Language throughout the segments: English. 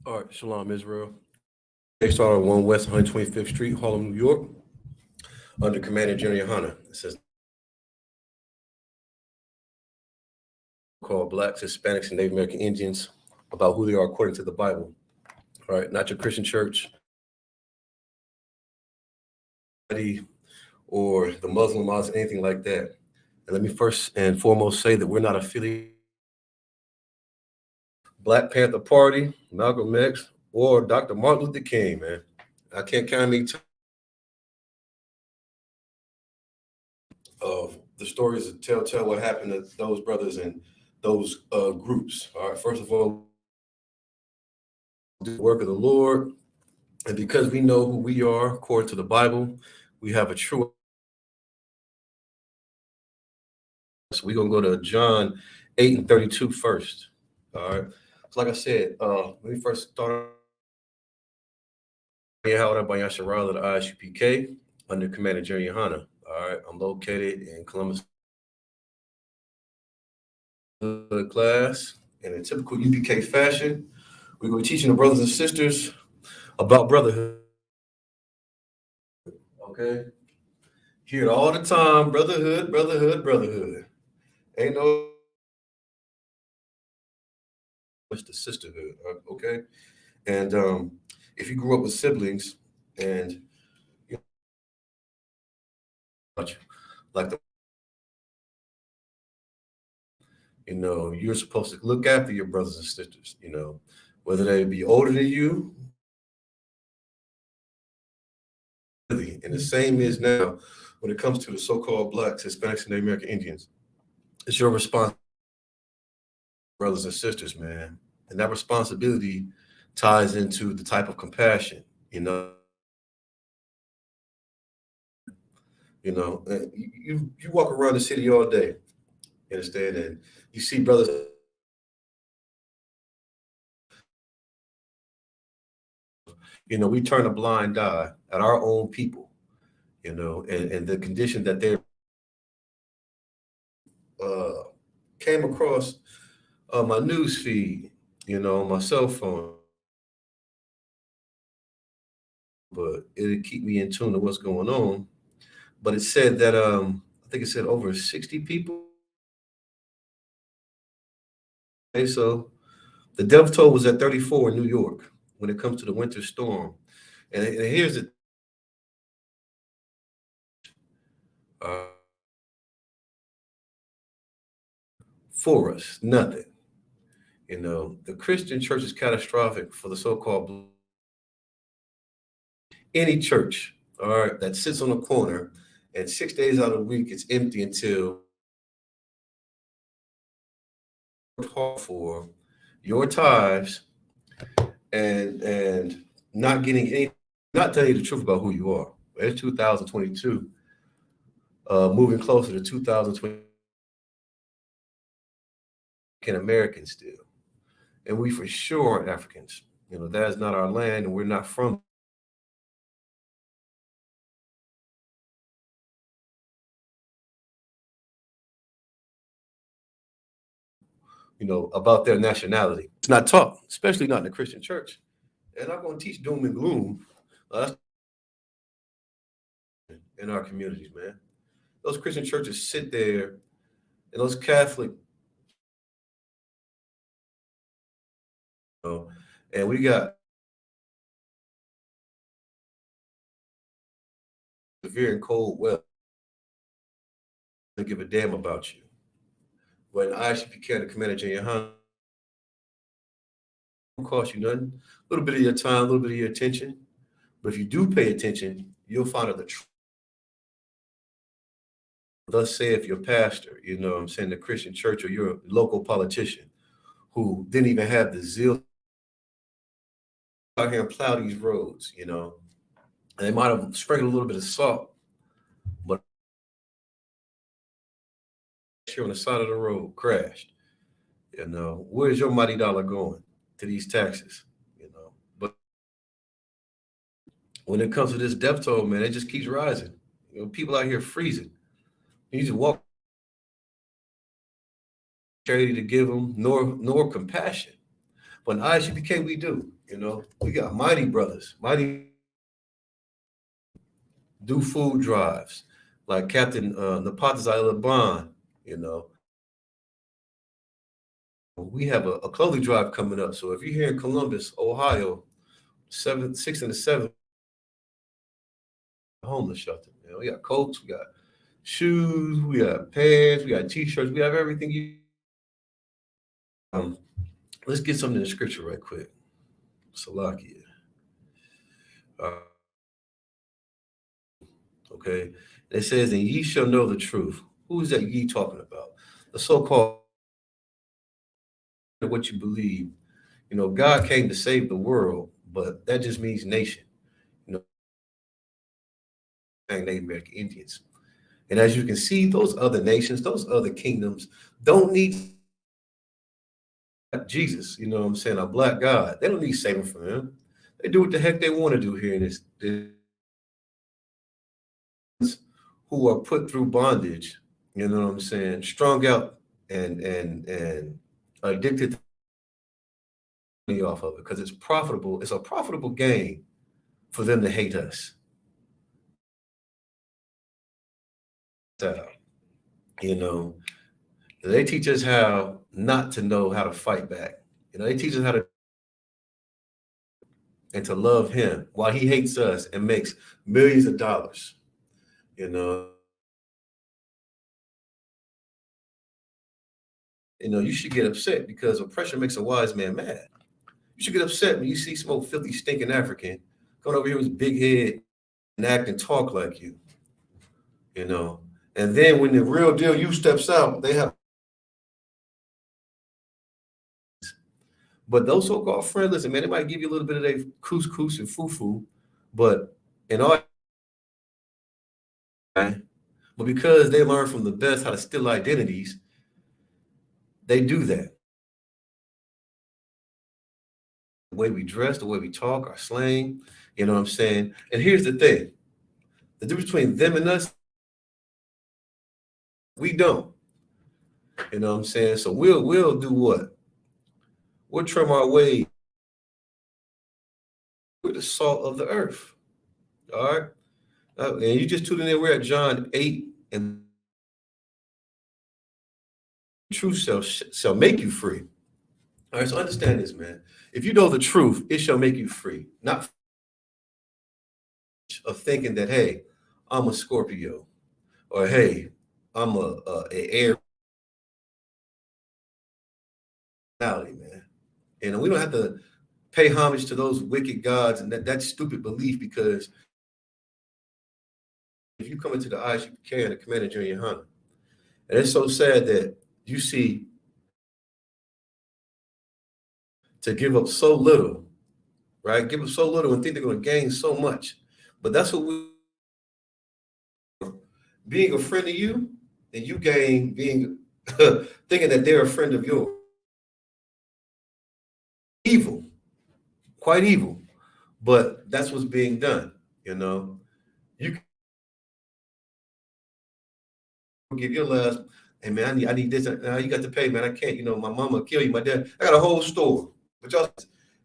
All right, Shalom, Israel. They started on 1 West 125th Street, Harlem, New York, under Commander General Yohana. It says called Blacks, Hispanics, and Native American Indians about who they are according to the Bible. All right, not your Christian church or the Muslim mosque, anything like that. And let me first and foremost say that we're not affiliated Black Panther Party, Malcolm X, or Dr. Martin Luther King, man. I can't count any of the stories that tell what happened to those brothers and those groups. All right, first of all, do the work of the Lord, and because we know who we are according to the Bible, we have a true. So we're gonna go to John 8 and 32 first. All right. So like I said, let me first start. Howard by Yasharal at ISUPK under Commander Jerry Yohana. All right, I'm located in Columbus class. And in typical UPK fashion, we're going to be teaching the brothers and sisters about brotherhood. Okay? Hear it all the time, brotherhood, brotherhood, brotherhood. Ain't no it's the sisterhood, okay? And if you grew up with siblings and you know, like you're supposed to look after your brothers and sisters, whether they be older than you. And the same is now when it comes to the so-called Blacks, Hispanics, and Native American Indians. It's your responsibility, brothers and sisters, man. And that responsibility ties into the type of compassion, you walk around the city all day, you understand, and you see brothers. We turn a blind eye at our own people, and the condition that they came across my news feed, my cell phone. But it'll keep me in tune to what's going on. But it said that I think it said over 60 people. Okay, so the death toll was at 34 in New York when it comes to the winter storm. And here's it. For us, nothing. The Christian church is catastrophic for the so-called any church, all right, that sits on a corner and 6 days out of the week it's empty until for your tithes and not getting any, not telling you the truth about who you are. It's 2022, moving closer to 2020. Americans still, and we for sure aren't Africans. That is not our land, and we're not from. About their nationality. It's not taught, especially not in the Christian church. And I'm going to teach doom and gloom in our communities, man. Those Christian churches sit there, and those Catholic, and we got severe and cold weather. They give a damn about you. When I actually became the Commander General, won't cost you nothing. A little bit of your time, a little bit of your attention. But if you do pay attention, you'll find out the truth. Thus saith your pastor, the Christian church or your local politician who didn't even have the zeal out here and plow these roads, and they might have sprinkled a little bit of salt, but here on the side of the road crashed. Where's your mighty dollar going? To these taxes, but when it comes to this death toll, man, it just keeps rising. People out here freezing. You just walk charity to give them nor compassion. But in ISUPK, we do. We got mighty brothers, mighty do food drives, like Captain Napatazai Laban. You know, we have a clothing drive coming up. So if you're here in Columbus, Ohio, 6th and the 7th, homeless shelter. We got coats, we got shoes, we got pants, we got t-shirts, we have everything you. Let's get something in the scripture right quick. Salakia. Okay. It says, and ye shall know the truth. Who is that ye talking about? The so-called what you believe. God came to save the world, but that just means nation. Native American Indians. And as you can see, those other nations, those other kingdoms don't need Jesus, what I'm saying, a black God. They don't need saving from him. They do what the heck they want to do here in this who are put through bondage, what I'm saying, strung out and addicted to money off of it because it's profitable. It's a profitable gain for them to hate us. They teach us how not to know how to fight back. They teach us how to and to love him while he hates us and makes millions of dollars. You should get upset because oppression makes a wise man mad. You should get upset when you see some old filthy stinking African coming over here with his big head and act and talk like you. And then when the real deal you steps out, they have. But those so-called friends, listen, man, they might give you a little bit of their couscous and fufu, but in all, but because they learn from the best how to steal identities, they do that. The way we dress, the way we talk, our slang, you know what I'm saying? And here's the thing. The difference between them and us, we don't. You know what I'm saying? So we'll do what? We'll trim our way with the salt of the earth. All right? And you just tuned in. We're at John 8, and truth shall make you free. All right, so understand this, man. If you know the truth, it shall make you free. Not of thinking that, hey, I'm a Scorpio, or hey, I'm a air personality, man. And we don't have to pay homage to those wicked gods and that stupid belief, because if you come into the eyes, you carry the commander junior hunter. And it's so sad that you see to give up so little, right? Give up so little and think they're going to gain so much. But that's what being a friend of you, and you gain being thinking that they're a friend of yours. Evil, quite evil. But that's what's being done, You can give your last, hey man, I need this. You got to pay, man. I can't, my mama kill you, my dad. I got a whole store. But y'all,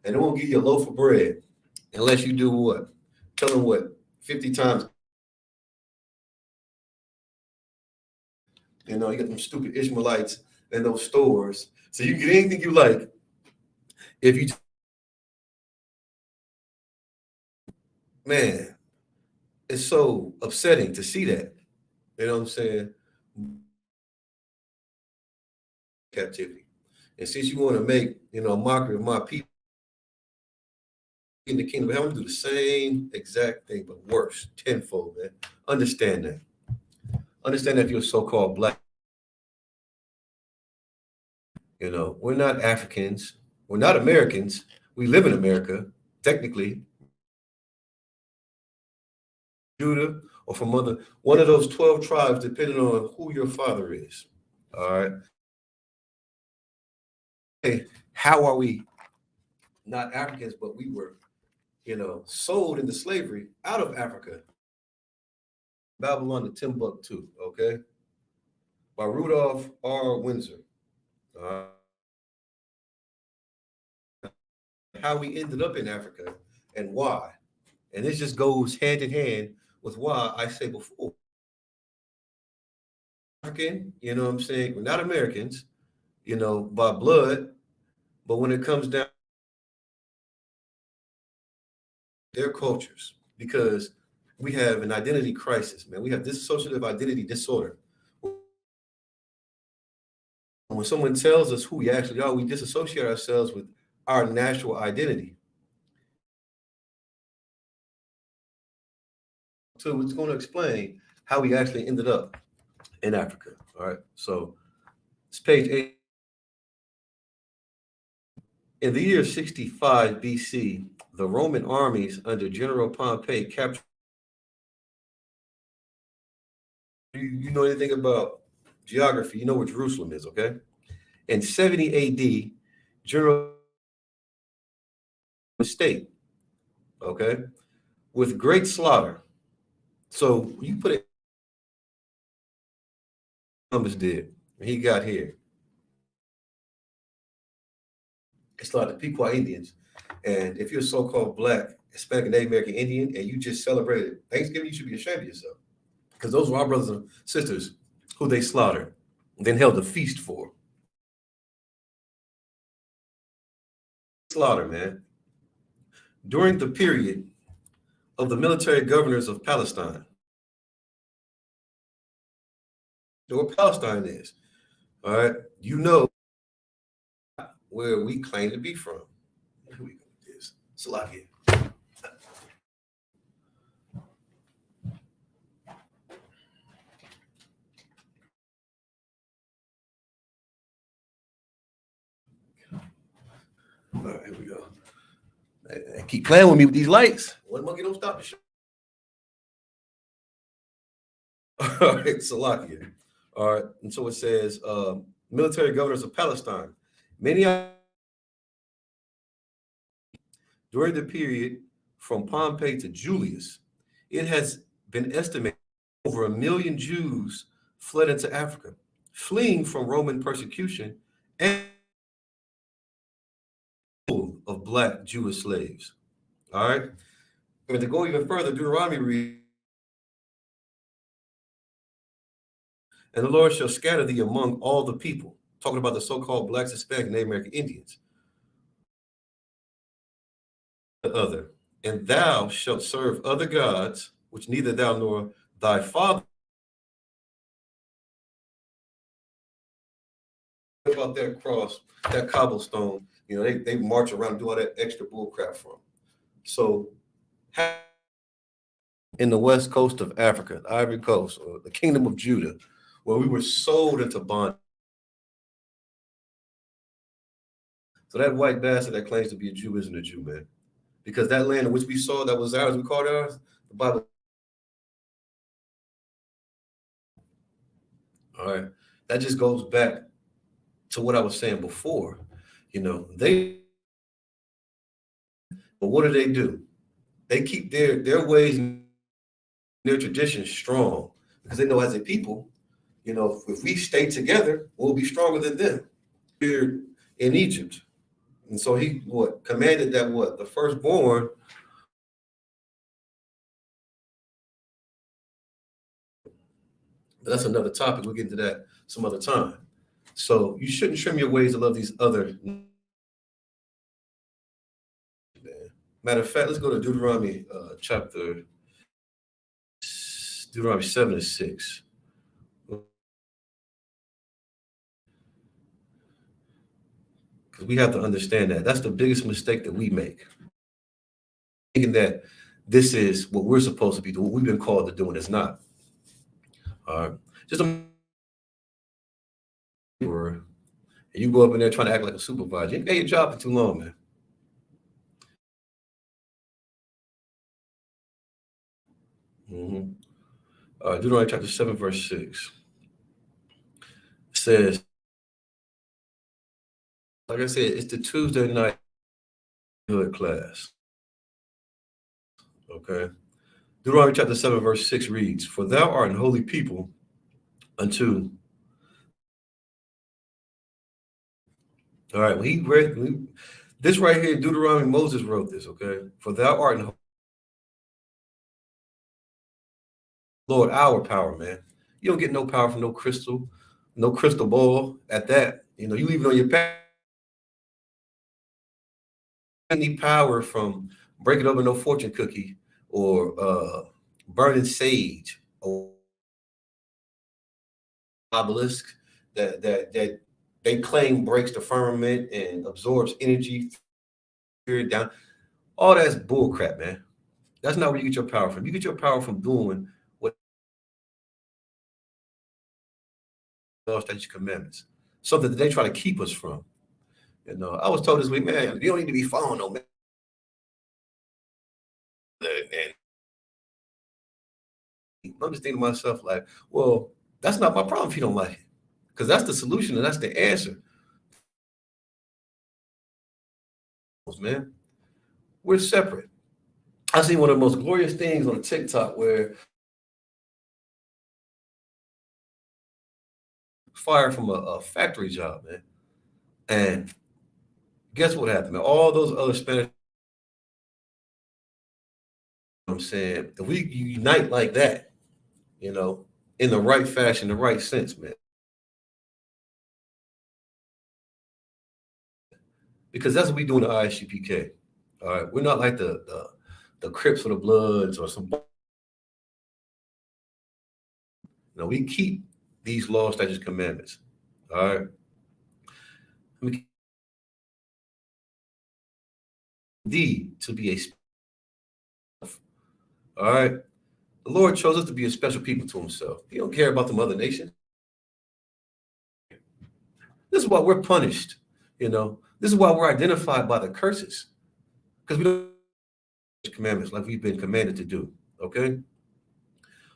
and they won't give you a loaf of bread unless you do what? Tell them what? 50 times. You got them stupid Ishmaelites in those stores. So you can get anything you like. If you, man, it's so upsetting to see that. You know what I'm saying? Captivity. And since you want to make, a mockery of my people in the kingdom of heaven, do the same exact thing, but worse, tenfold, man. Understand that. Understand that if you're so-called black. We're not Africans. We're not Americans. We live in America, technically. Judah or from one of those 12 tribes, depending on who your father is. All right. Hey, how are we not Africans, but we were, sold into slavery out of Africa, Babylon to Timbuktu, okay, by Rudolph R. Windsor. how we ended up in Africa and why. And this just goes hand in hand with why I say before. African, you know what I'm saying? We're not Americans, by blood, but when it comes down to their cultures, because we have an identity crisis, man. We have dissociative identity disorder. When someone tells us who we actually are, we disassociate ourselves with our natural identity. So it's going to explain how we actually ended up in Africa. All right. So it's page 8. In the year 65 BC, the Roman armies under General Pompey captured. You know anything about geography? You know where Jerusalem is, okay? In 70 AD, General state, okay, with great slaughter. So you put it, Columbus did when he got here. It's like the Pequot Indians. And if you're a so-called Black, Hispanic, and Native American Indian, and you just celebrated Thanksgiving, you should be ashamed of yourself. Because those were our brothers and sisters who they slaughtered, then held a feast for. Slaughter, man. During the period of the military governors of Palestine. You know what Palestine is, all right? You know where we claim to be from. Here we go with this. Salakia. All right, here we go. They keep playing with me with these lights. One monkey don't stop the show. All right, Salakia. All right, and so it says, military governors of Palestine. Many during the period from Pompey to Julius, it has been estimated over 1 million Jews fled into Africa, fleeing from Roman persecution and of Black Jewish slaves. All right. But to go even further, Deuteronomy reads, and the Lord shall scatter thee among all the people, talking about the so-called Blacks, Hispanic, and Native American Indians. The other, and thou shalt serve other gods, which neither thou nor thy father. About that cross, that cobblestone, they march around and do all that extra bull crap from. So in the west coast of Africa, the Ivory Coast, or the Kingdom of Judah, where we were sold into bondage. So that white bastard that claims to be a Jew isn't a Jew, man. Because that land in which we saw that was ours, we called ours, the Bible. All right. That just goes back to what I was saying before. But what do? They keep their ways, their traditions strong, because they know as a people, if we stay together, we'll be stronger than them. Here in Egypt. And so he commanded that the firstborn. That's another topic. We'll get into that some other time. So you shouldn't trim your ways to love these other. Matter of fact, let's go to Deuteronomy Deuteronomy 7:6. Because we have to understand that. That's the biggest mistake that we make. Thinking that this is what we're supposed to be doing, what we've been called to do, and it's not. All right. You go up in there trying to act like a supervisor. You ain't got your job for too long, man. Deuteronomy chapter 7, verse 6. It says, like I said, it's the Tuesday night good class. Okay. Deuteronomy chapter 7, verse 6 reads, for thou art an holy people unto. All right, This right here, Deuteronomy, Moses wrote this, okay? For thou art in Lord, our power, man. You don't get no power from no crystal ball at that. You leave it on your back. You need power from breaking open no fortune cookie or burning sage or obelisk that they claim breaks the firmament and absorbs energy down. All that's bullcrap, man. That's not where you get your power from. You get your power from doing what law, statutes, commandments, something that they try to keep us from. I was told this week, man, you don't need to be following no man. And I'm just thinking to myself, like, well, that's not my problem if you don't like it, because that's the solution and that's the answer, man. We're separate. I see one of the most glorious things on TikTok where fired from a factory job, man. And guess what happened, man? All those other Spanish, I'm saying, if we unite like that, in the right fashion, the right sense, man. Because that's what we do in the ISUPK. All right. We're not like the Crips or the Bloods or some. We keep these laws, statutes, commandments. All right. Indeed, to be all right. The Lord chose us to be a special people to himself. He don't care about the other nations. This is why we're punished. This is why we're identified by the curses. Because we don't commandments like we've been commanded to do. Okay.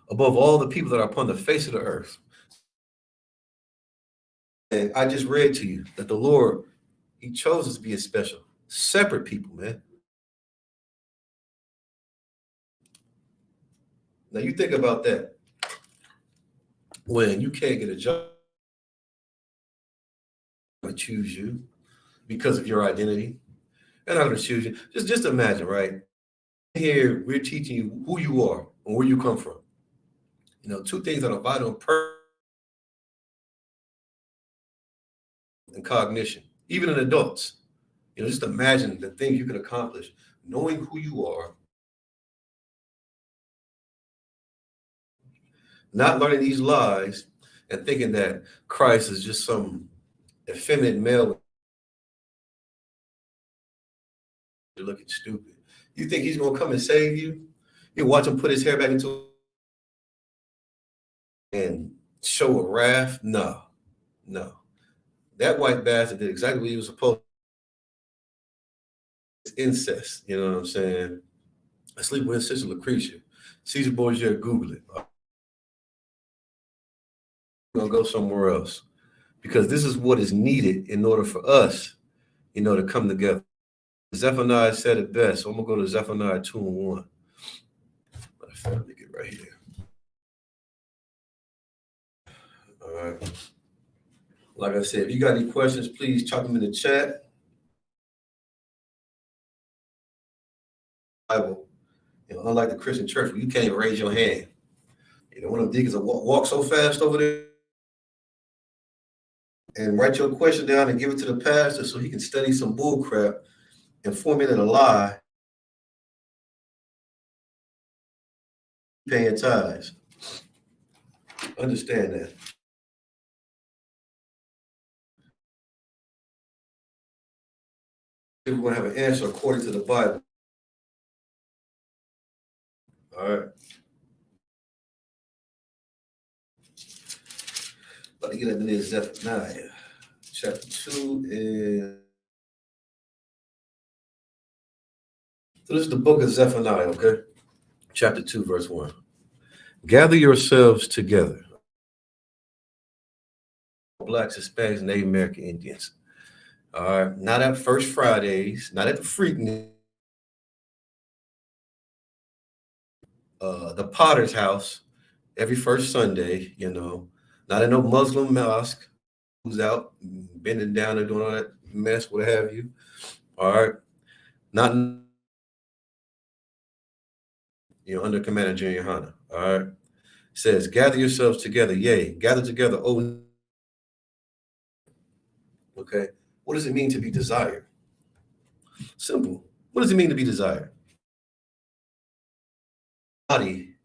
Above all the people that are upon the face of the earth. And I just read to you that the Lord, he chose us to be a special, separate people, man. Now you think about that. When you can't get a job, to choose you because of your identity. They're not going to choose you. Just imagine, right? Here we're teaching you who you are and where you come from. Two things that are vital and cognition, even in adults. Just imagine the things you can accomplish, knowing who you are, not learning these lies, and thinking that Christ is just some effeminate male. You're looking stupid. You think he's gonna come and save you? You watch him put his hair back into and show a wrath? No. That white bastard did exactly what he was supposed to. It's incest, you know what I'm saying? I sleep with his sister Lucretia. Caesar Borgia, Google it. I'm gonna go somewhere else because this is what is needed in order for us, to come together. Zephaniah said it best. So I'm gonna go to Zephaniah 2:1. Let me get right here. All right. Like I said, if you got any questions, please chop them in the chat. Bible, unlike the Christian church, where you can't even raise your hand. One of the deacons will walk so fast over there and write your question down and give it to the pastor so he can study some bull crap and formulate a lie. Paying tithes. Understand that. We're going to have an answer according to the Bible. All right. About to get up in there, Zephaniah. Chapter 2 is. So this is the book of Zephaniah, okay? Chapter 2, verse 1. Gather yourselves together. Blacks, Hispanics, and Native American Indians. All right. Not at First Fridays, not at the Freaknik. The Potter's house every first Sunday, not in no Muslim mosque who's out bending down and doing all that mess, what have you. All right. Not under Commander Junior Hunter. All right. It says, gather yourselves together. Yea, gather together. Oh, okay. What does it mean to be desired? Simple. What does it mean to be desired? Body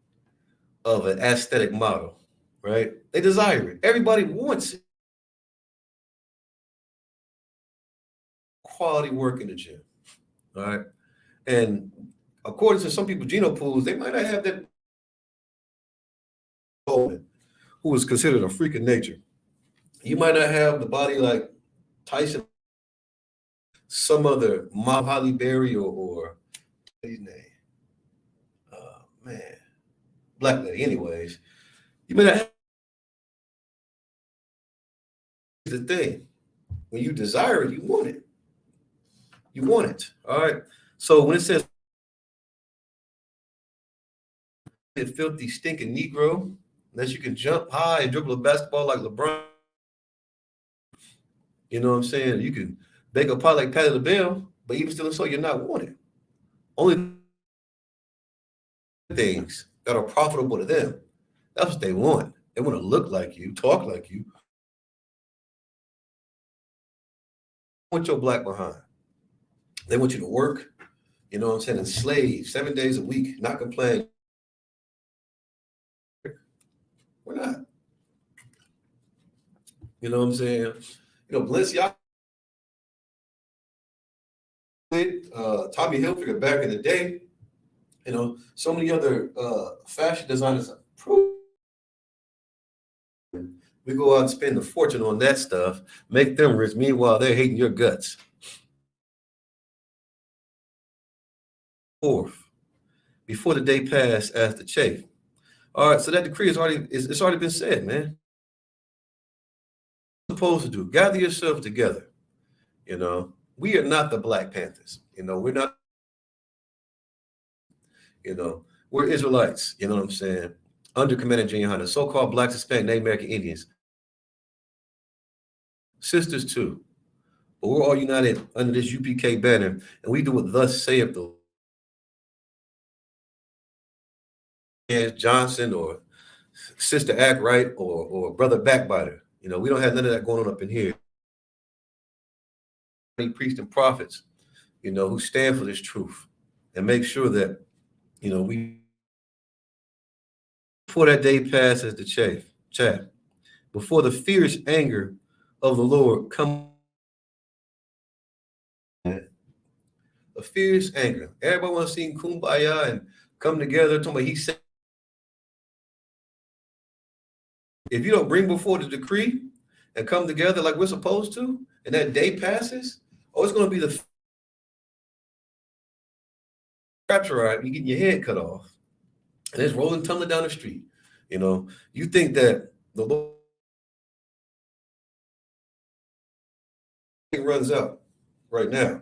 of an aesthetic model, right? They desire it. Everybody wants it. Quality work in the gym. All right. And according to some people, Geno pools, they might not have that who is considered a freak of nature. You might not have the body like Tyson, some other Holly Berry or his name. Man, black lady. Anyways, you may not have the thing. When you desire it, you want it. You want it. All right. So when it says a filthy, stinking Negro, unless you can jump high and dribble a basketball like LeBron, you know what I'm saying? You can bake a pot like Patty LaBelle, but even still so, you're not wanted. Only things that are profitable to them. That's what they want. They want to look like you, talk like you. They want your black behind. They want you to work, you know what I'm saying, enslaved 7 days a week, not complain. We're not. You know what I'm saying? You know, Balenciaga, Tommy Hilfiger back in the day, you know, so many other fashion designers. We go out and spend a fortune on that stuff, make them rich. Meanwhile, they're hating your guts. Fourth, before the day pass as the chafe. All right, so that decree is it's already been said, man. What you're supposed to do, gather yourself together. You know, we are not the Black Panthers. You know, we're not. You know, we're Israelites. You know what I'm saying? Under Commander Junior Hunter, so-called Blacks, Hispanic, Native American Indians, sisters too. But we're all united under this UPK banner, and we do what thus saith the Johnson or Sister Act Right or Brother Backbiter. You know, we don't have none of that going on up in here. Priests and prophets, you know, who stand for this truth and make sure that, you know, we before that day passes the chaff, before the fierce anger of the Lord come. A fierce anger. Everybody wants to sing kumbaya and come together. Talking about he said, if you don't bring before the decree and come together like we're supposed to, and that day passes, oh, it's going to be the rapture, right? You getting your head cut off, and it's rolling, tumbling down the street. You know, you think that the Lord runs out right now.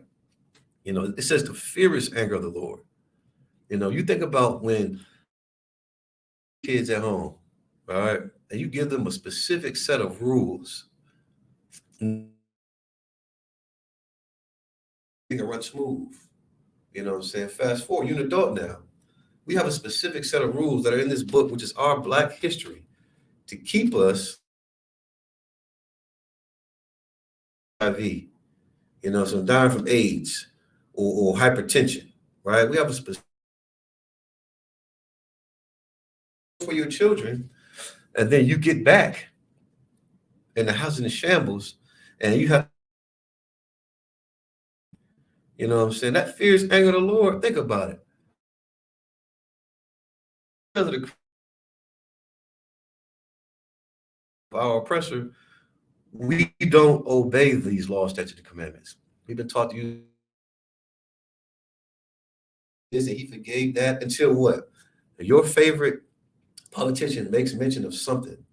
You know, it says the fierce anger of the Lord. You know, you think about when kids at home, all right, and you give them a specific set of rules. It run smooth. You know what I'm saying? Fast forward, you're an adult now. We have a specific set of rules that are in this book, which is our Black history, to keep us IV, you know, so dying from AIDS or hypertension, right? We have a specific for your children, and then you get back and the house in the shambles, and you have, you know what I'm saying? That fierce anger of the Lord, think about it. Because of our oppressor, we don't obey these laws, statutes, and commandments. We've been taught to use this, and he forgave that until what? Your favorite politician makes mention of something.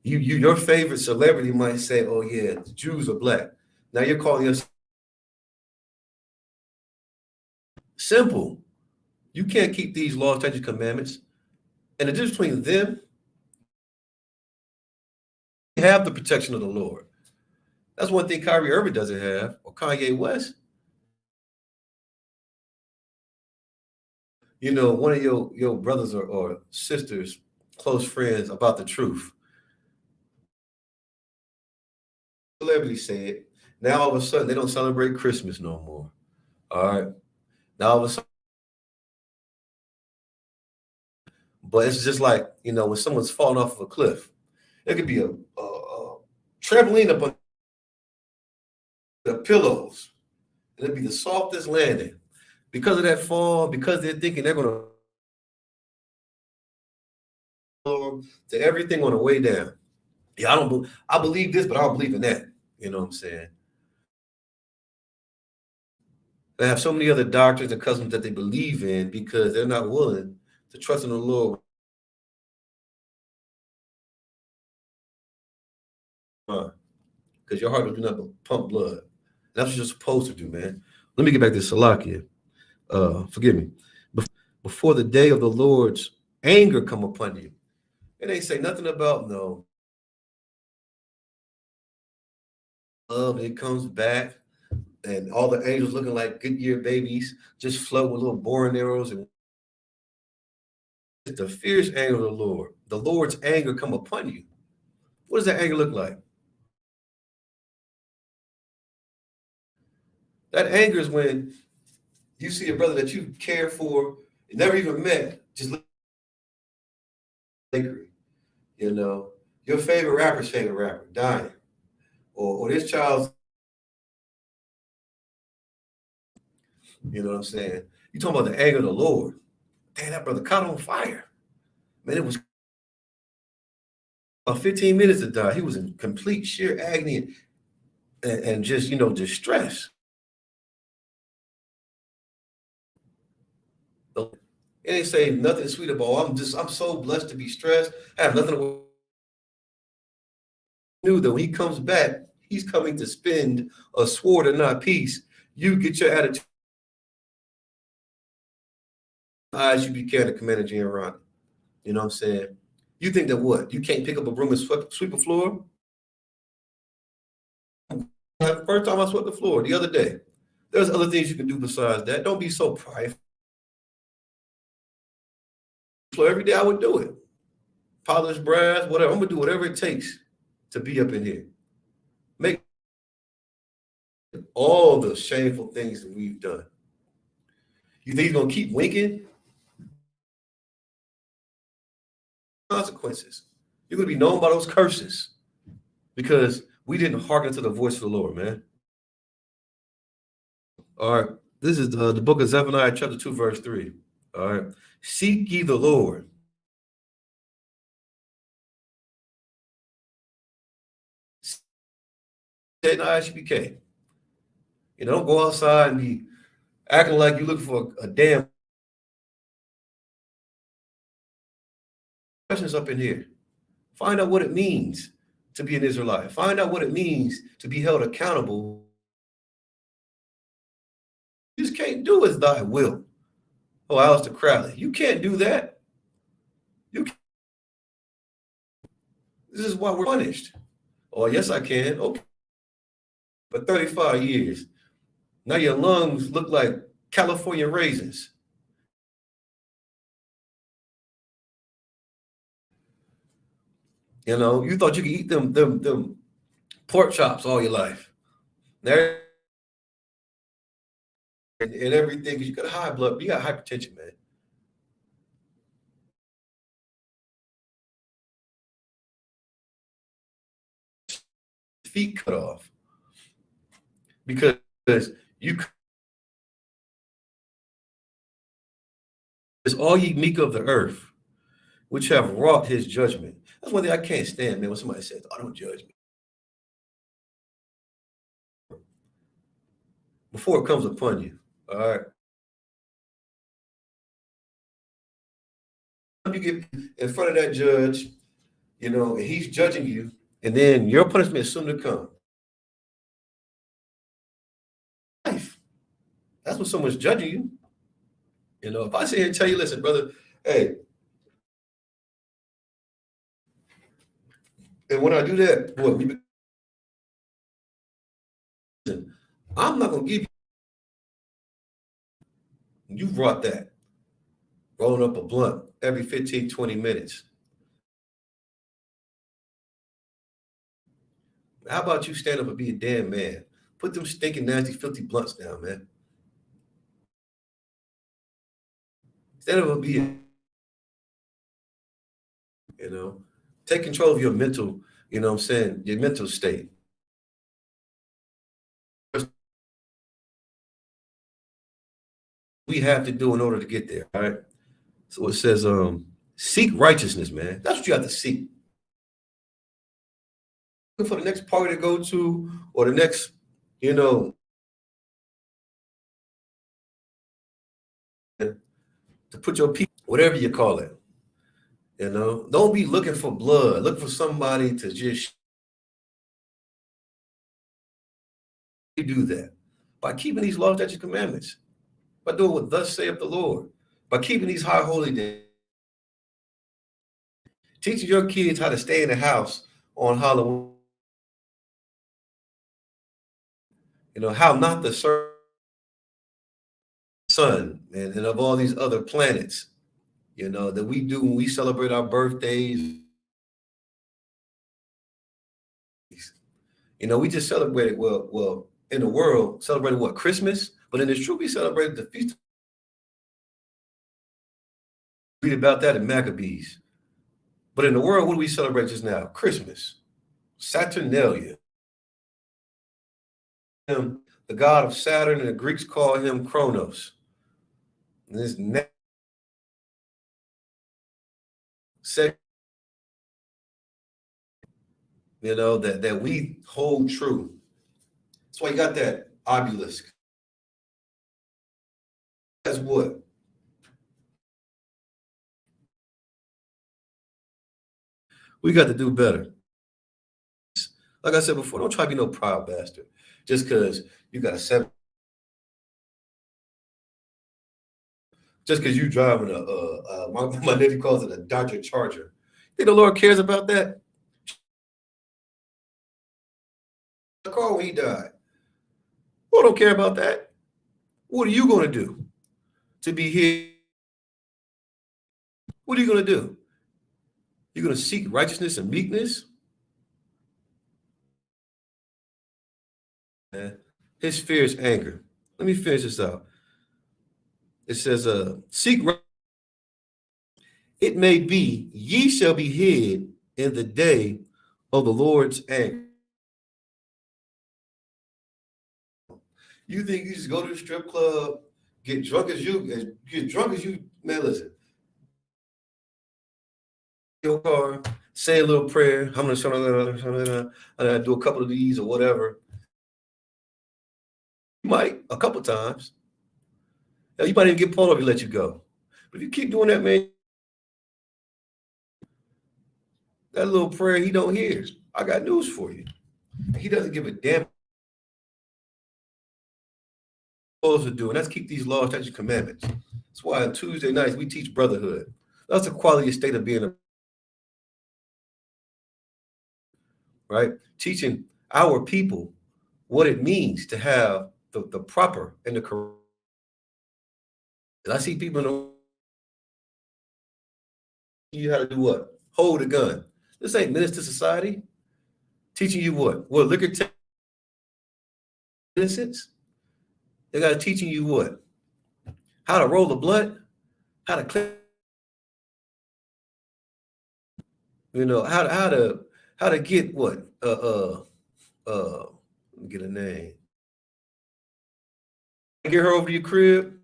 Your favorite celebrity might say, "Oh yeah, the Jews are black." Now you're calling us simple. You can't keep these laws, statutes, commandments, and the difference between them have the protection of the Lord. That's one thing Kyrie Irving doesn't have, or Kanye West. One of your brothers or sisters, close friends about the truth. Celebrity said, now all of a sudden they don't celebrate Christmas no more. All right. Now all of a sudden, but it's just like, when someone's falling off of a cliff, it could be a trampoline up on the pillows, and it'd be the softest landing. Because of that fall, because they're thinking they're going to everything on the way down. Yeah, I believe this, but I don't believe in that. You know what I'm saying? They have so many other doctrines and customs that they believe in because they're not willing to trust in the Lord. Because your heart will do nothing but pump blood. That's what you're supposed to do, man. Let me get back to Salakia. Forgive me. Before the day of the Lord's anger come upon you. It ain't say nothing about no love. It comes back and all the angels looking like Goodyear babies, just float with little boring arrows. And it's the fierce anger of the Lord. The Lord's anger come upon you. What does that anger look like? That anger is when you see a brother that you care for, never even met, just angry. Your favorite rapper's favorite rapper dying, or this child's. You know what I'm saying? You talking about the anger of the Lord? Damn, that brother caught on fire. Man, it was about 15 minutes to die. He was in complete sheer agony and just distress. It ain't saying nothing sweet about. I'm so blessed to be stressed. I have nothing to do. That when he comes back, he's coming to spend a sword and not peace. You get your attitude. Eyes you be carrying the commander around. You know what I'm saying? You think that what? You can't pick up a broom and sweep a floor? First time I swept the floor the other day. There's other things you can do besides that. Don't be so prideful. So every day I would do it. Polish brass, whatever. I'm gonna do whatever it takes to be up in here. Make all the shameful things that we've done. You think he's gonna keep winking? Consequences. You're gonna be known by those curses because we didn't hearken to the voice of the Lord, man. All right. This is the book of Zephaniah, chapter 2, verse 3. All right. Seek ye the Lord. ISBK. Don't go outside and be acting like you're looking for a damn questions up in here. Find out what it means to be an Israelite. Find out what it means to be held accountable. You just can't do as thy will. Oh, Alistair Crowley. You can't do that. This is why we're punished. Oh, yes, I can. Okay. For 35 years. Now your lungs look like California raisins. You thought you could eat them pork chops all your life. Now, and everything, because you got high blood, you got hypertension, man. Feet cut off because you. It's all ye meek of the earth, which have wrought his judgment. That's one thing I can't stand, man, when somebody says, "I don't judge me." Before it comes upon you. All right. You get in front of that judge, and he's judging you, and then your punishment is soon to come. Life. That's when someone's judging you. If I sit here and tell you, listen, brother, hey, and when I do that, what I'm not gonna give you brought that rolling up a blunt every 15, 20 minutes. How about you stand up and be a damn man? Put them stinking, nasty, filthy blunts down, man. Stand up and be, you know, take control of your mental, you know what I'm saying, your mental state. We have to do in order to get there, all right? So it says, seek righteousness, man. That's what you have to seek. For the next party to go to, or the next, you know, to put your people, whatever you call it, you know, don't be looking for blood. Look for somebody to just do that by keeping these laws, statutes, commandments, by doing what thus saith the Lord, by keeping these high holy days, teaching your kids how to stay in the house on Halloween, you know, how not to serve the sun and of all these other planets, you know, that we do when we celebrate our birthdays. You know, we just celebrated, well, in the world, celebrated what, Christmas? But in the truth, we celebrated the feast. Read about that in Maccabees. But in the world, what do we celebrate just now? Christmas, Saturnalia. The god of Saturn, and the Greeks call him Kronos. And this you know, that we hold true. That's why you got that obelisk. That's what? We got to do better. Like I said before, don't try to be no proud bastard. Just because you got a seven, just because you driving my nephew calls it a Dodger Charger. Think the Lord cares about that? The car when he died. Lord don't care about that. What are you going to do to be here? What are you going to do? You're going to seek righteousness and meekness? His fear is anger. Let me finish this out. It says, seek right. It may be ye shall be hid in the day of the Lord's anger. You think you just go to the strip club, get drunk as you, man, listen. Your car, say a little prayer. I'm gonna do a couple of these or whatever. You might a couple times. You might even get pulled over to let you go. But if you keep doing that, man, that little prayer he don't hear. I got news for you. He doesn't give a damn what we're supposed to do, and that's keep these laws, statutes, commandments. That's why on Tuesday nights we teach brotherhood. That's the quality state of being a right? Teaching our people what it means to have the proper and the correct. And I see people know you how to do what? Hold a gun. This ain't minister society. Teaching you what? What liquor innocence? They got teaching you what? How to roll the blunt, how to clean, you know, how to get what? Let me get a name. Get her over to your crib.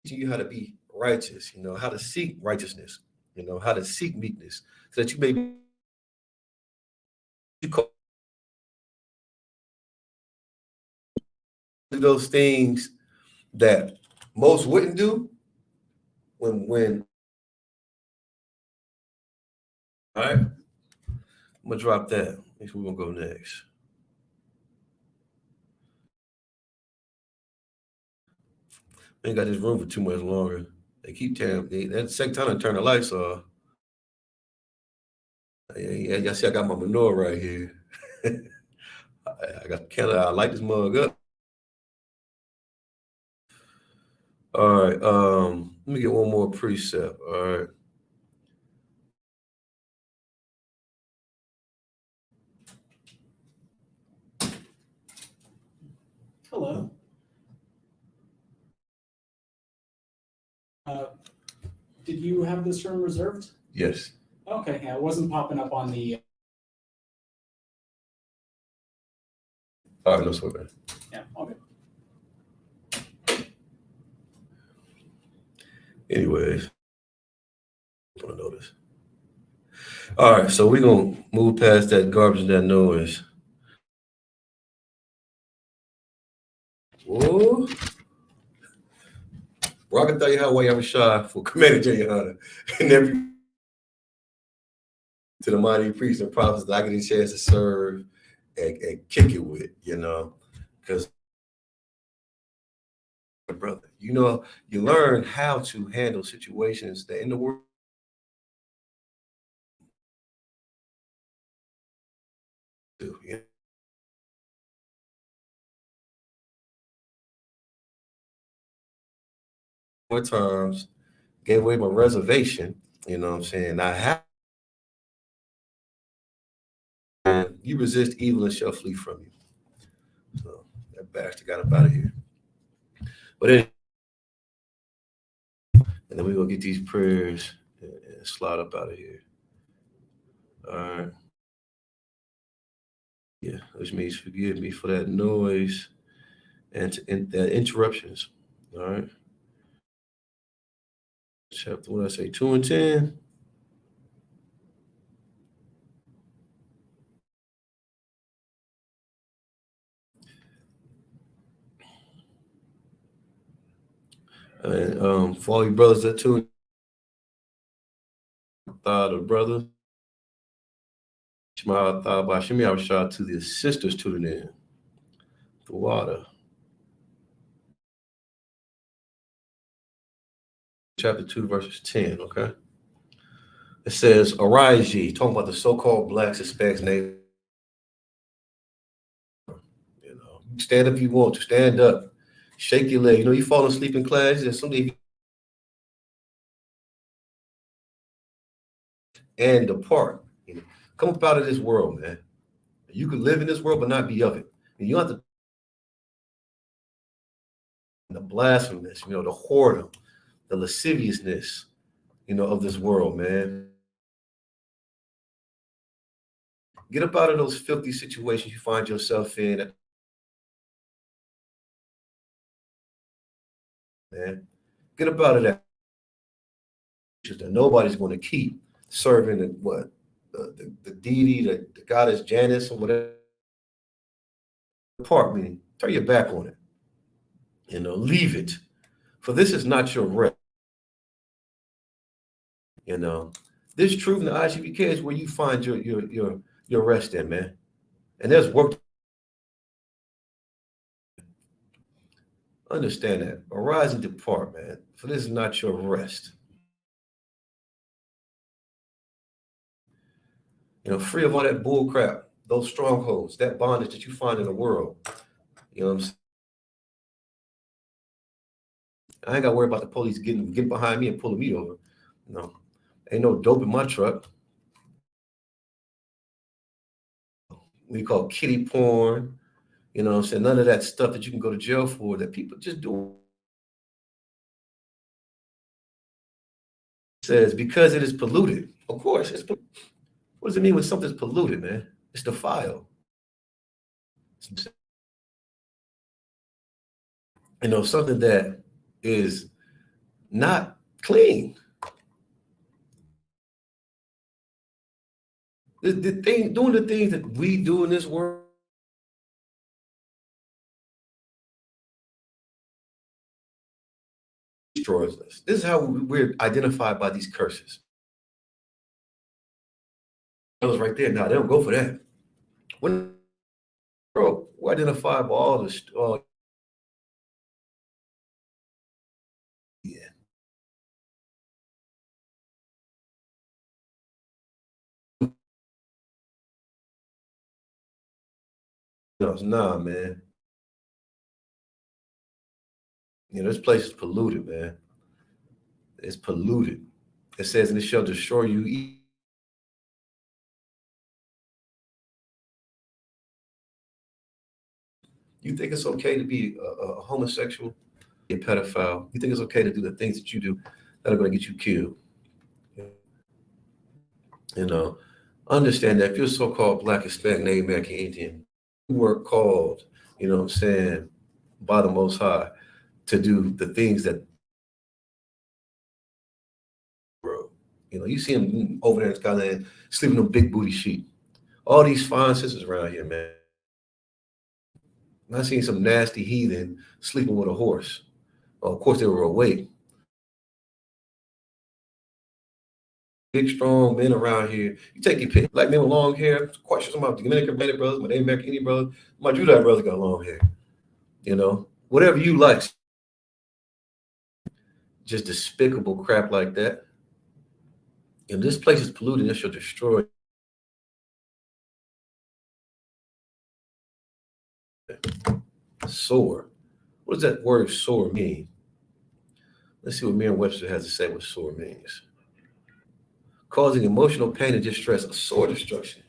Teaching you how to be righteous, you know, how to seek righteousness, you know, how to seek meekness, so that you may be you call those things that most wouldn't do when all right. I'm gonna drop that. Next we're gonna go next. I ain't got this room for too much longer. They keep telling me that second time I turn the lights off. Yeah, y'all see I got my menorah right here. I got Canada. I light this mug up. All right. Let me get one more precept. All right. Hello. Did you have this room reserved? Yes. Okay, yeah, it wasn't popping up on the. All right. No sweat, man. Yeah, all good. Anyways, I want to know this. All right. So we're gonna move past that garbage and that noise. Whoa. Well, I can tell you how way I'm shy for commander Junior Hunter and every to the mighty priests and prophets that I get a chance to serve and kick it with, because brother, you learn how to handle situations that in the world. Yeah. More times gave away my reservation, you know what I'm saying? I have you resist evil and shall flee from you. So that bastard got up out of here. But anyway, and then we're gonna get these prayers and slide up out of here. All right. Yeah, which means forgive me for that noise and interruptions. All right. Chapter, what did I say, 2 and 10? And for all you brothers that tune the brother, Shema Bashimi, I was shout to the sisters tuning in. The water. Chapter 2, verses 10, okay? It says, arise ye, talking about the so-called blacks, Hispanics, Native. Stand up if you want to, stand up, shake your leg. You fall asleep in class, and someday and depart. Come up out of this world, man. You can live in this world, but not be of it. And you have to the blasphemous, the whoredom, the lasciviousness, of this world, man. Get up out of those filthy situations you find yourself in, man. Get up out of that that nobody's going to keep serving the deity, the goddess Janus or whatever. Part meaning turn your back on it. Leave it. For this is not your rest. This truth in the IGBK is where you find your rest in, man. And there's work. Understand that. Arise and depart, man. For this is not your rest. Free of all that bull crap, those strongholds, that bondage that you find in the world. You know what I'm saying? I ain't got to worry about the police getting behind me and pulling me over. No, ain't no dope in my truck. We call kitty porn. You know what I'm saying? None of that stuff that you can go to jail for that people just do. It says, because it is polluted. Of course, what does it mean when something's polluted, man? It's defiled. Something that is not clean. Doing the things that we do in this world destroys us. This is how we're identified by these curses. That was right there. Now they don't go for that. Bro, we're identified by all this. Yeah. Nah, man. This place is polluted, man. It's polluted. It says, and it shall destroy you. You think it's okay to be a homosexual, a pedophile? You think it's okay to do the things that you do that are going to get you killed? You know, understand that if you're so-called Black, Hispanic, Native American Indian, you were called, what I'm saying, by the Most High to do the things that, bro. You see them over there in Skyland sleeping on big booty sheep. All these fine sisters around here, man. I seen some nasty heathen sleeping with a horse. Well, of course, they were awake. Big, strong men around here. You take your pick. Black men with long hair. Questions about Dominican Bandit brothers, my Native American Indian brothers, my Judite brothers got long hair. Whatever you like. Just despicable crap like that. If this place is polluted, it shall destroy. Sore. What does that word sore mean? Let's see what Merriam-Webster has to say what sore means. Causing emotional pain and distress, a sore destruction.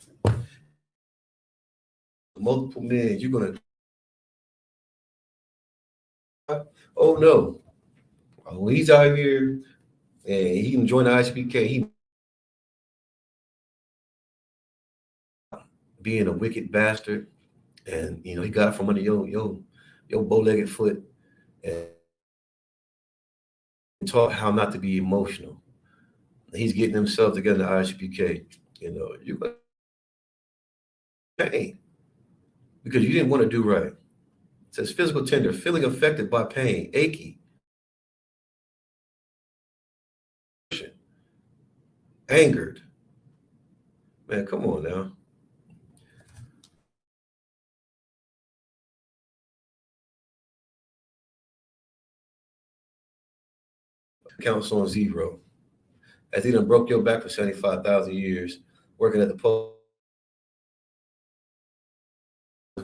Multiple men, you're gonna. Oh no! When he's out here and he can join the ISPK, he being a wicked bastard, and he got from under your bow-legged foot and taught how not to be emotional. He's getting himself together in the ISPK. You're pain because you didn't want to do right. It says physical tender, feeling affected by pain, achy, angered. Man, come on now. Counts on zero. As he done broke your back for 75,000 years, working at the post,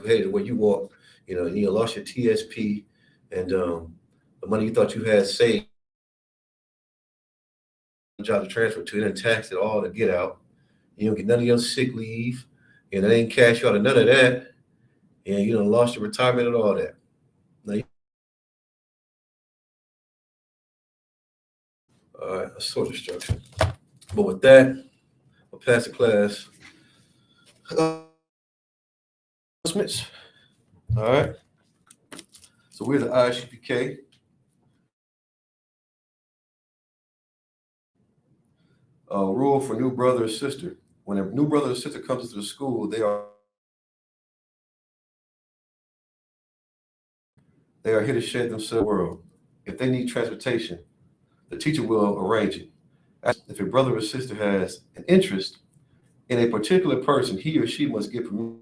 hey, where you walk, you lost your TSP and the money you thought you had saved, job to transfer to, and then taxed it all to get out. You don't get none of your sick leave, and they ain't cash you out of none of that, and you done lost your retirement and all that. Now, all right, a sort of structure. But with that, I'll pass the class. Announcements. All right. So we're the ISUPK. Rule for new brother or sister. When a new brother or sister comes into the school, they are here to share themselves with the world. If they need transportation, the teacher will arrange it. If a brother or sister has an interest in a particular person, he or she must get permission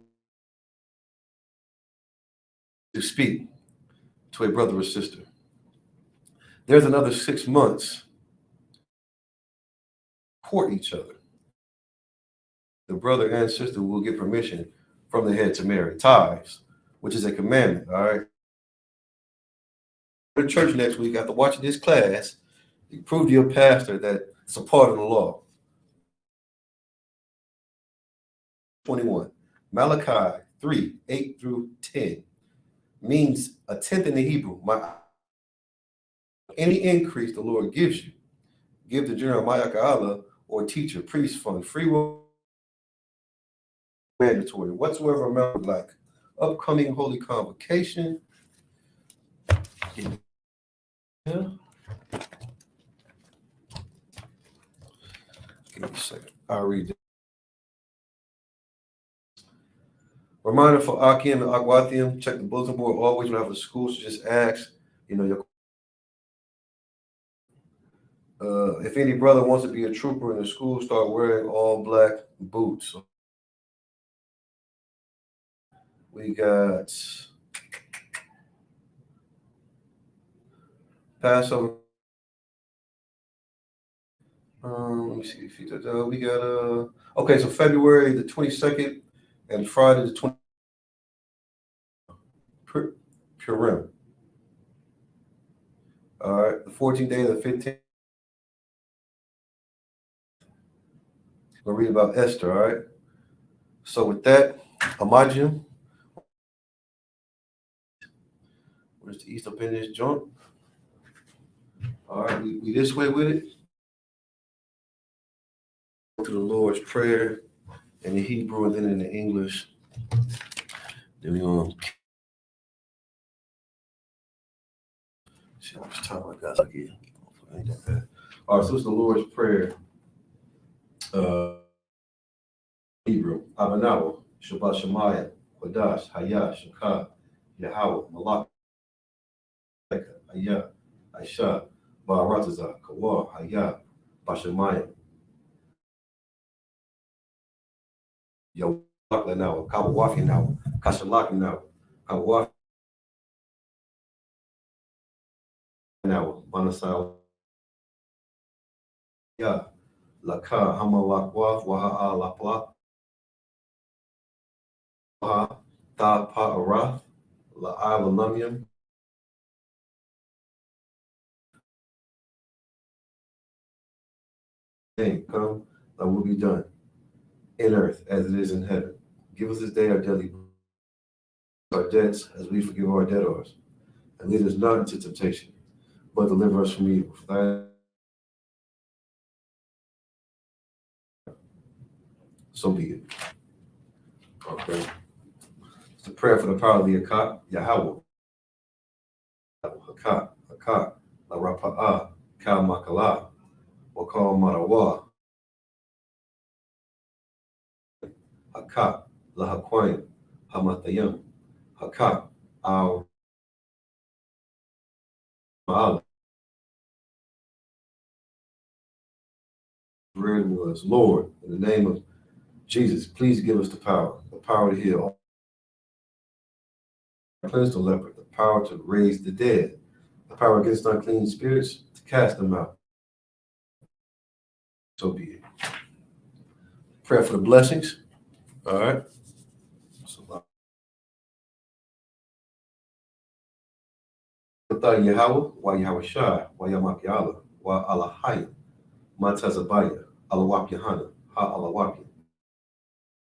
to speak to a brother or sister. There's another 6 months to support each other. The brother and sister will get permission from the head to marry. Tithes, which is a commandment, all right? Go to church next week after watching this class, you prove to your pastor that it's a part of the law. 21. Malachi 3, 8 through 10 means a tenth in the Hebrew. Any increase the Lord gives you, give the general Mayaka'Allah or teacher, priest fund, free will, mandatory, whatsoever amount like. Upcoming holy convocation. Yeah. Give me a second. I'll read it. Reminder for Akim and Agwathium, check the bulletin board always when I have a school, so just ask, if any brother wants to be a trooper in the school, start wearing all black boots. We got Passover. Let me see. We got okay. So February the 22nd and Friday the 20th. Purim. All right, the 14th day of the 15th. We'll read about Esther, all right? So with that, Imagine, where's the East up in this joint? All right, we this way with it. To the Lord's Prayer in the Hebrew and then in the English. Then we gonna see how much time I got again. Ain't that bad. All right, so it's the Lord's Prayer. Hebrew, Abanawa, Shabbat Shemaya, Kodash, Hayah, Shakah, Yahweh, Malak, Ayah, Aisha, Ba'arataza, Kawa, Hayah, Bashemaya, Yawakla now, Kawafi now, Kashalaki now, Kawafi now, Manasal, Ya, Laka, Hamalakwa, Waha'a Lapla, Waha, Ta Pa'arath, La'alamumium, come, that will be done in earth as it is in heaven. Give us this day our daily bread, our debts as we forgive our debtors. And lead us not into temptation, but deliver us from evil. For thine, so be it. Okay. It's the prayer for the power of the Akat, Yahweh. Hakat, Hakat, La Rapa'ah, Kal Makala, Wakal Marawa, Hakat, La Haquain, Hamatayam, Hakat, Al Ma'al. Word was, Lord, in the name of Jesus, please give us the power to heal, cleanse the leper, the power to raise the dead, the power against unclean spirits, to cast them out. So be it. Prayer for the blessings. All right. So, Yahweh, wa Yahweh Shai, wa Yamakiala, wa Alahaya, Matazabaya, Alawak Yahana, Ha Alawaki,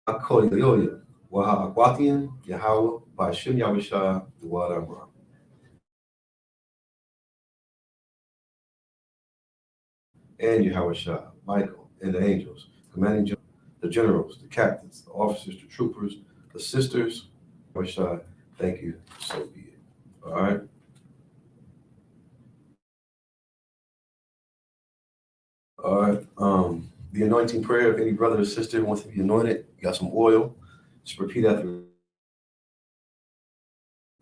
Akoli Yoya, wa Ha Akwatian, Yahweh, by Shem Yahweh Shai, the Wad Amram. And Yahweh Shai, Michael, and the angels, commanding the generals, the captains, the officers, the troopers, the sisters. Yahweh Shai, thank you, so be it. All right. All right. The anointing prayer. If any brother or sister wants to be anointed, you got some oil. Just repeat after me.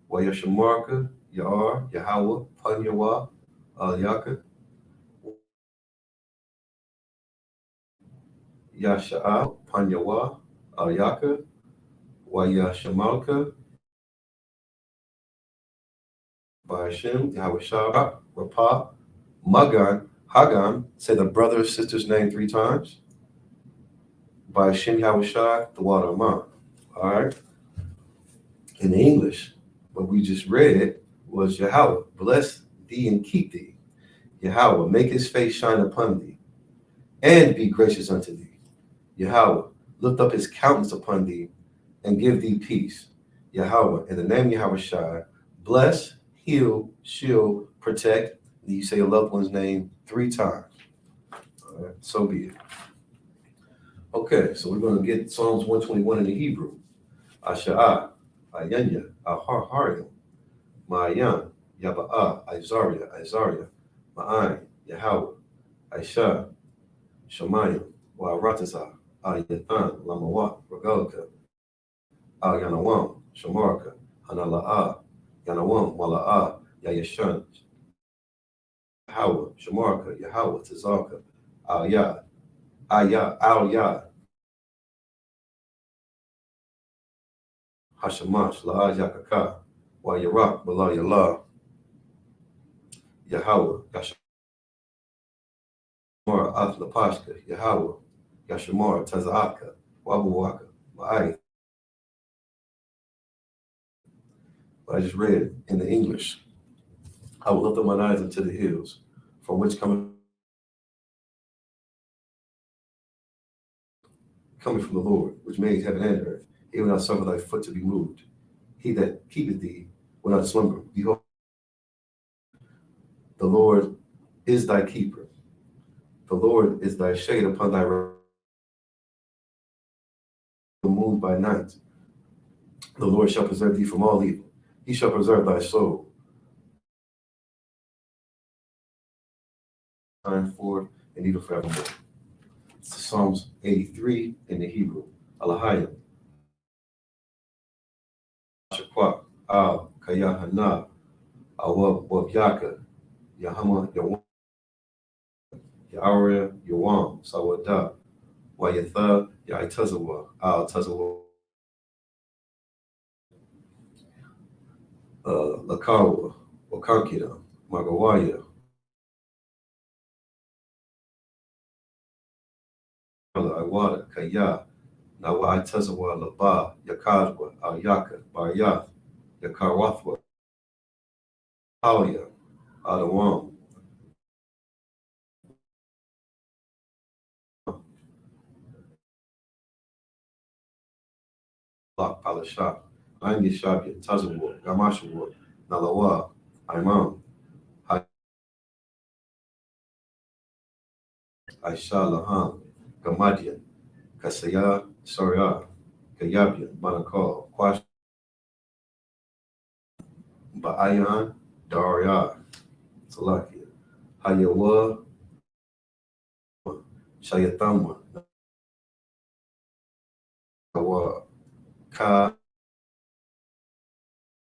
Wa Yashamarka, Yar, Yahweh, Panyawa, Al Yaka, Yasha'a, Panyawa, Al Yaka, Wa Yashamalka, by Hashem, Yahweh Shah, Rapah, Magan, Hagan. Say the brother or sister's name 3 times. By Hashem, Yahweh Shah, the water of All right. In English, what we just read was Yahweh, bless thee and keep thee. Yahweh, make his face shine upon thee and be gracious unto thee. Yahweh, lift up his countenance upon thee and give thee peace. Yahweh, in the name of Yahweh Shai, bless, heal, shield, protect. You say your loved one's name 3 times. All right, so be it. Okay, so we're going to get Psalms 121 in the Hebrew. Asha'ah, Ayanya, Ahar-Harim, Ma'ayan, Yaba'ah, Isaiah, Ma'ai, Yahweh, Aisha, Shemayim, Wa'aratazah, Ayathan, Lamawat, Regalka, Yanawam, Shamarka, Hanala'ah, Yanawam, Wala'ah, Yayashan, Yahweh, Shamarka, Yahweh, Tazaka, Al-Yad, Al-Yad, Hashamash, La'ah Yakaka, Wa Yarak, Bala Yalah, Yahweh, Yashamar, Athlapashka, Yahweh, Yashamar, Tazaka, Wabuwaka, Ma'ai. I just read in the English. I will lift up mine eyes unto the hills, from which coming from the Lord, which made heaven and earth. He will not suffer thy foot to be moved. He that keepeth thee will not slumber. Behold, the Lord is thy keeper. The Lord is thy shade upon thy right, moved by night. The Lord shall preserve thee from all evil. He shall preserve thy soul. Time for and even forevermore. It's Psalms 83 in the Hebrew. Alahayim. Shakwa. Al. Kayahana. Awab. Wabyaka. Yahama. Yawam. Yahara. Yawam. Sawada. Wayatha. Yaitazawa. Al. Tazawa. Lakawa. Wakankida. Magawaya. Iwada. Kaya. Nawa Tazawa. Laba. Yakadwa. Al Yaka. Baryath. Yakarwathwa. Alia. Adawam. Palashah, Ain Yeshabia, Tazawar, Gamashawar, Nalawa, Imam, Aisha Laham, Gamadian, Kasaya, Sarya, Gayabian, Manakal, Kwash, Baayan, Darya, Salakia, Hayawa, Shayatama, Nawa, Ka,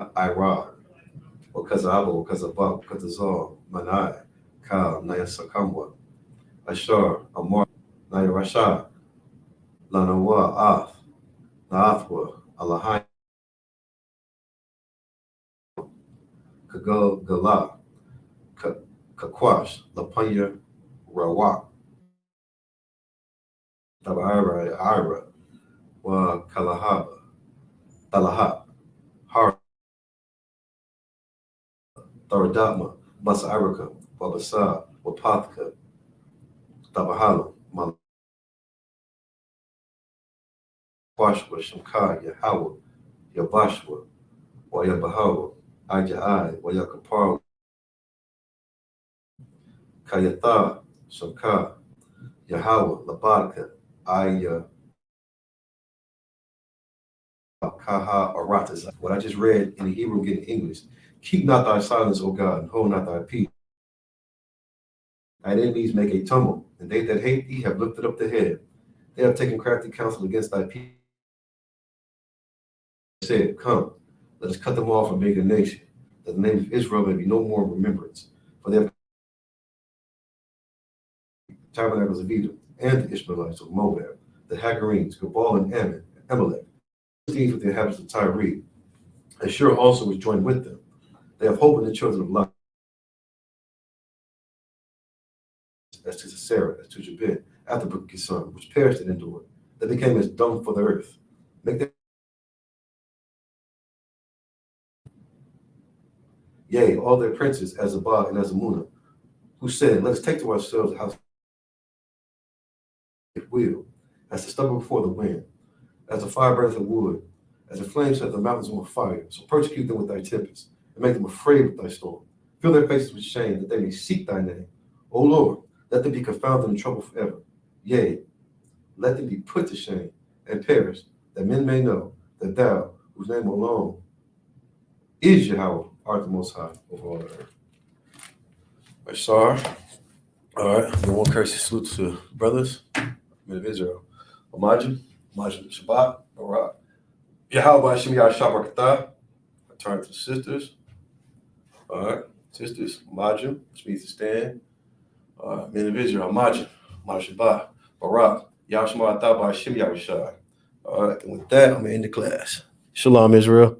Ira, Wakazabo, Wakazabak, Wakazazal, Manai, Ka, Nayasakamwa, Ashar, Amar, Nayarasha, Lanawa, Af, Naathwa, Alahai, Kagal, Gala, Kakwash, Lapanya, Rawak, Tabaira, Ira, Wa Kalahaba, Talahat, Har, Tharadama, Masarika, Babasa, Wapathka, Tabahala, Malashwa, Shamka, Yahawa, Yabashwa, Wayabahawa, Ajai, Wayakapar, Kayatha, Shamka, Yahweh, Labaka, Aya, Kaha, Aratas. What I just read in the Hebrew, get in English. Keep not thy silence, O God, and hold not thy peace. Thine enemies make a tumult, and they that hate thee have lifted up the head. They have taken crafty counsel against thy people. Said, come, let us cut them off and make a nation, that the name of Israel may be no more in remembrance. For they have tabernacles of Edom, and the Ishmaelites of Moab, the Hagarenes, Gabal and Ammon, Amalek, Philistines with the inhabitants of Tyre. Ashur also was joined with them. They have hope in the children of Lot. As to Sarah, as to Jabin, after the book of Kisan, which perished and endured. They became as dung for the earth. Make them, yea, all their princes as Abah and as Amunah, who said, let us take to ourselves a house of will, as the stubble before the wind, as the fire burns the wood, as the flames set the mountains on fire. So persecute them with thy tempest, and make them afraid with thy storm. Fill their faces with shame, that they may seek thy name. O Lord, let them be confounded in trouble forever. Yea, let them be put to shame and perish, that men may know that thou, whose name alone is Yahweh, art the most high over all the earth. Ashar. All right, the one courtesy salute to brothers, men of Israel. Imagine Shabbat, Barak. Yahweh Hashem Yah Shabbat. I turn to the sisters. All right, sisters, Imagine, which means to stand. Men of Israel, Imagine Shabbat, Barak, Yahshua Atah Hashem Yahweh. All right, and with that, I'm going to end the class. Shalom, Israel.